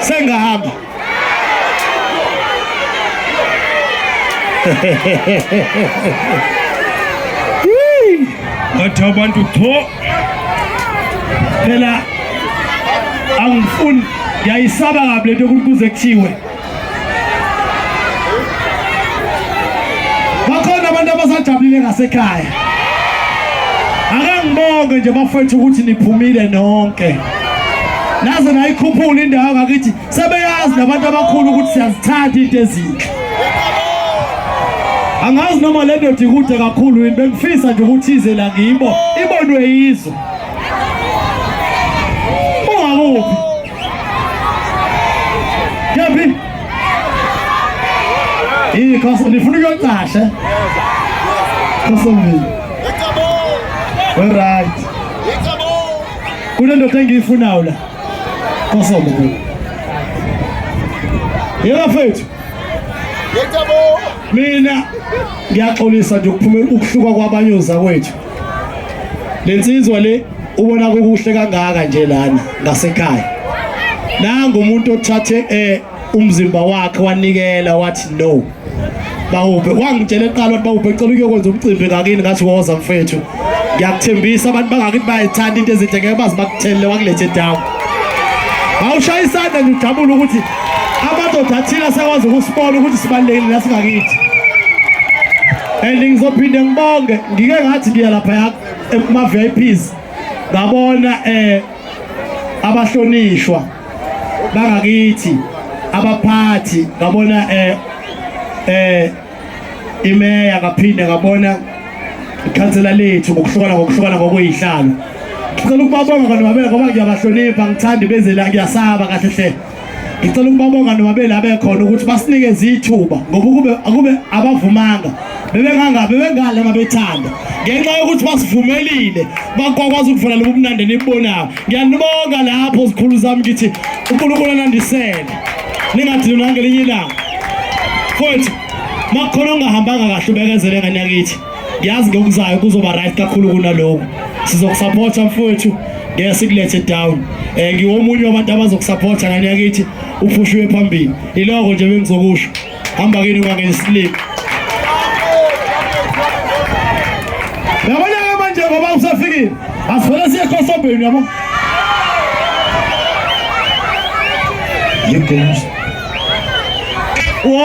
sengahamba bathi abantu tho phela angifuni ngiyayisaba kabi lento ukuthi kuze kuthiwe bakhona abantu abasajabulile ngasekhaya akangibonge nje bafethu ukuthi niphumile nonke naze nayikhuphula indawo ngakithi sebeyazi nabantu abakhulu ukuthi siyazithanda into ezinhle angazi noma le ndoda ikude kakhulu yini bengifisa nje ukuthi ize la ngibo ibonwe yizwe ungakuphi yaphi ikhoso nifuna ukuyocasha khoso mini right kunendoda engiyifunayo la khoso mini yena fethu mina ngiyaxolisa nje ukuhluka kwabanyuza kwethu lensizwa le ubona kukuhle kangaka nje lana ngasekhaya nanga umuntu othathe umzimba wakhe wanikela wathi no Bahubhe wangitshela eqala ukuthi Bahubhe ecela ukuyokwenza umcimbi ngakini ngathi woza mfethu ngiyakuthembisa abantu bangakithi bayithanda into ezinhle ngeke bazi bakuthelele wakulethe down awushaya isandla nje ujabula ukuthi amadoda athina sekwazi ukusibona ukuthi sibalekile nasingakithi ngizophinde ngibonge ngike ngathi ngiya lapha ema VIPs ngabona abahlonishwa bangakithi abaphathi ngabona imeya ngaphinde ngabona ikhansela lethu ngokuhlukana ngokuyihlalo ngicela ukubabonga nomabele ngoba ngiyabahlonipha ngithandi beze la ngiyasaba kahle hle ngicela ukubabonga nomabele abekhona ukuthi basinikeze ithuba ngoba akube abavumanga bebengale mabethanda ngenxa yokuthi basivumelile bakwazi ukuvula lobu mnandi nibonayo ngiyanibonga lapho zikhulu zami ngithi uNkulunkulu anandisele ningathi ngelinye ilanga futhi makhona ongahambanga kahle ubekezele ngani yakithi ngiyazi ngokuzayo kuzoba right kakhulu kunaloko sizokusupporta mfowethu ngeke sikulethe down ngiwomunye wabantu abazokusupporta ngani yakithi uphushwe phambili iloko nje bengizokusho hamba kini ungangesilip yabona manje ngoba usafikile asifela siye khosobheni yabo you